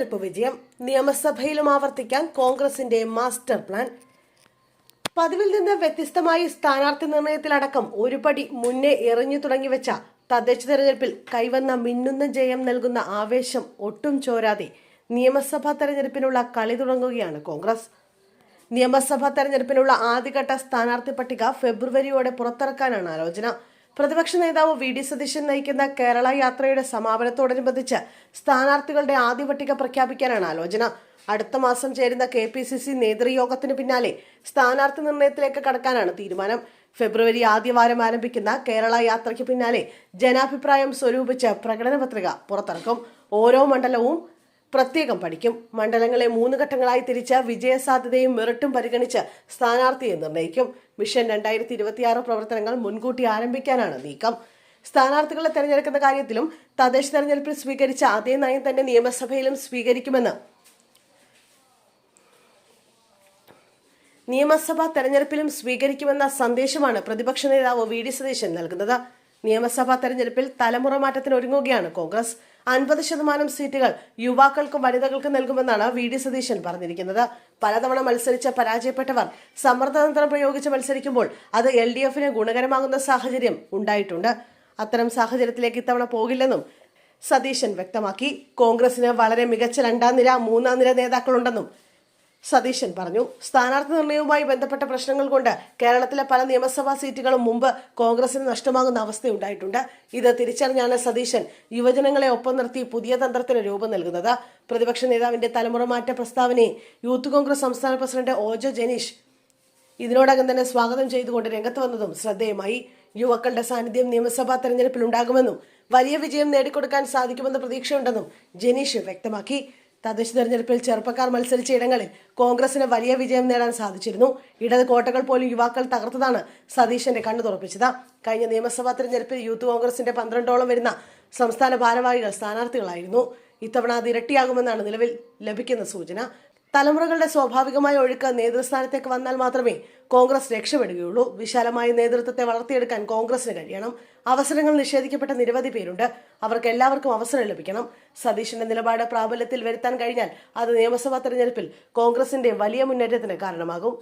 തെരഞ്ഞെടുപ്പ് വിജയം നിയമസഭയിലും ആവർത്തിക്കാൻ കോൺഗ്രസിന്റെ മാസ്റ്റർ പ്ലാൻ. പതിവിൽ നിന്ന് വ്യത്യസ്തമായി സ്ഥാനാർത്ഥി നിർണയത്തിലടക്കം ഒരു പടി മുന്നേ എറിഞ്ഞു തുടങ്ങിവെച്ച തദ്ദേശ തെരഞ്ഞെടുപ്പിൽ കൈവന്ന മിന്നുന്ന ജയം നൽകുന്ന ആവേശം ഒട്ടും ചോരാതെ നിയമസഭാ തെരഞ്ഞെടുപ്പിനുള്ള കളി തുടങ്ങുകയാണ് കോൺഗ്രസ്. നിയമസഭാ തെരഞ്ഞെടുപ്പിനുള്ള ആദ്യഘട്ട സ്ഥാനാർത്ഥി പട്ടിക ഫെബ്രുവരിയോടെ പുറത്തിറക്കാനാണ് ആലോചന. പ്രതിപക്ഷ നേതാവ് വി ഡി സതീശൻ നയിക്കുന്ന കേരള യാത്രയുടെ സമാപനത്തോടനുബന്ധിച്ച് സ്ഥാനാർത്ഥികളുടെ ആദ്യ പട്ടിക പ്രഖ്യാപിക്കാനാണ് ആലോചന. അടുത്ത മാസം ചേരുന്ന KPCC നേതൃയോഗത്തിന് പിന്നാലെ സ്ഥാനാർത്ഥി നിർണയത്തിലേക്ക് കടക്കാനാണ് തീരുമാനം. ഫെബ്രുവരി ആദ്യവാരം ആരംഭിക്കുന്ന കേരള യാത്രയ്ക്ക് പിന്നാലെ ജനാഭിപ്രായം സ്വരൂപിച്ച് പ്രകടന പത്രിക പുറത്തിറക്കും. ഓരോ മണ്ഡലവും പ്രത്യേകം പഠിക്കും. മണ്ഡലങ്ങളെ 3 ഘട്ടങ്ങളായി തിരിച്ച് വിജയസാധ്യതയും മെറിറ്റും പരിഗണിച്ച് സ്ഥാനാർത്ഥിയെ നിർണ്ണയിക്കും. മിഷൻ 2026 പ്രവർത്തനങ്ങൾ മുൻകൂട്ടി ആരംഭിക്കാനാണ് നീക്കം. സ്ഥാനാർത്ഥികളെ തെരഞ്ഞെടുക്കുന്ന കാര്യത്തിലും തദ്ദേശ തെരഞ്ഞെടുപ്പിൽ സ്വീകരിച്ച അതേ നയം തന്നെ നിയമസഭയിലും സ്വീകരിക്കുമെന്ന് നിയമസഭാ തെരഞ്ഞെടുപ്പിലും സ്വീകരിക്കുമെന്ന സന്ദേശമാണ് പ്രതിപക്ഷ നേതാവ് വി ഡി സതീശൻ നൽകുന്നത്. നിയമസഭാ തെരഞ്ഞെടുപ്പിൽ തലമുറ മാറ്റത്തിന് ഒരുങ്ങുകയാണ് കോൺഗ്രസ്. 50% സീറ്റുകൾ യുവാക്കൾക്കും വനിതകൾക്കും നൽകുമെന്നാണ് വി ഡി സതീശൻ പറഞ്ഞിരിക്കുന്നത്. പലതവണ മത്സരിച്ച് പരാജയപ്പെട്ടവർ സമ്മർദ്ദതന്ത്രം പ്രയോഗിച്ച് മത്സരിക്കുമ്പോൾ അത് LDFന് ഗുണകരമാകുന്ന സാഹചര്യം ഉണ്ടായിട്ടുണ്ട്. അത്തരം സാഹചര്യത്തിലേക്ക് ഇത്തവണ പോകില്ലെന്നും സതീശൻ വ്യക്തമാക്കി. കോൺഗ്രസിന് വളരെ മികച്ച 2ാം നിര 3ാം നിര നേതാക്കളുണ്ടെന്നും സതീശൻ പറഞ്ഞു. സ്ഥാനാർത്ഥി നിർണയവുമായി ബന്ധപ്പെട്ട പ്രശ്നങ്ങൾ കൊണ്ട് കേരളത്തിലെ പല നിയമസഭാ സീറ്റുകളും മുമ്പ് കോൺഗ്രസിന് നഷ്ടമാകുന്ന അവസ്ഥയുണ്ടായിട്ടുണ്ട്. ഇത് തിരിച്ചറിഞ്ഞാണ് സതീശൻ യുവജനങ്ങളെ ഒപ്പം നിർത്തി പുതിയ തന്ത്രത്തിന് രൂപം നൽകുന്നത്. പ്രതിപക്ഷ നേതാവിന്റെ തലമുറ മാറ്റ പ്രസ്താവനയെ യൂത്ത് കോൺഗ്രസ് സംസ്ഥാന പ്രസിഡന്റ് OJ ജനീഷ് ഇതിനോടകം തന്നെ സ്വാഗതം ചെയ്തുകൊണ്ട് രംഗത്ത് വന്നതും ശ്രദ്ധേയമായി. യുവാക്കളുടെ സാന്നിധ്യം നിയമസഭാ തെരഞ്ഞെടുപ്പിൽ ഉണ്ടാകുമെന്നും വലിയ വിജയം നേടിക്കൊടുക്കാൻ സാധിക്കുമെന്ന പ്രതീക്ഷയുണ്ടെന്നും ജനീഷ് വ്യക്തമാക്കി. തദ്ദേശ തെരഞ്ഞെടുപ്പിൽ ചെറുപ്പക്കാർ മത്സരിച്ച ഇടങ്ങളിൽ കോൺഗ്രസിന് വലിയ വിജയം നേടാൻ സാധിച്ചിരുന്നു. ഇടത് കോട്ടകൾ പോലും യുവാക്കൾ തകർത്തതാണ് സതീശന്റെ കണ്ണു തുറപ്പിച്ചത്. കഴിഞ്ഞ നിയമസഭാ തെരഞ്ഞെടുപ്പിൽ യൂത്ത് കോൺഗ്രസിന്റെ 12ഓളം വരുന്ന സംസ്ഥാന ഭാരവാഹികൾ സ്ഥാനാർത്ഥികളായിരുന്നു. ഇത്തവണ അത് ഇരട്ടിയാകുമെന്നാണ് നിലവിൽ ലഭിക്കുന്ന സൂചന. തലമുറകളുടെ സ്വാഭാവികമായ ഒഴുക്ക് നേതൃസ്ഥാനത്തേക്ക് വന്നാൽ മാത്രമേ കോൺഗ്രസ് രക്ഷപ്പെടുകയുള്ളൂ. വിശാലമായ നേതൃത്വത്തെ വളർത്തിയെടുക്കാൻ കോൺഗ്രസിന് കഴിയണം. അവസരങ്ങൾ നിഷേധിക്കപ്പെട്ട നിരവധി പേരുണ്ട്. അവർക്ക് എല്ലാവർക്കും അവസരം ലഭിക്കണം. സതീശന്റെ നിലപാട് പ്രാബല്യത്തിൽ വരുത്താൻ കഴിഞ്ഞാൽ അത് നിയമസഭാ തെരഞ്ഞെടുപ്പിൽ കോൺഗ്രസിന്റെ വലിയ മുന്നേറ്റത്തിന് കാരണമാകും.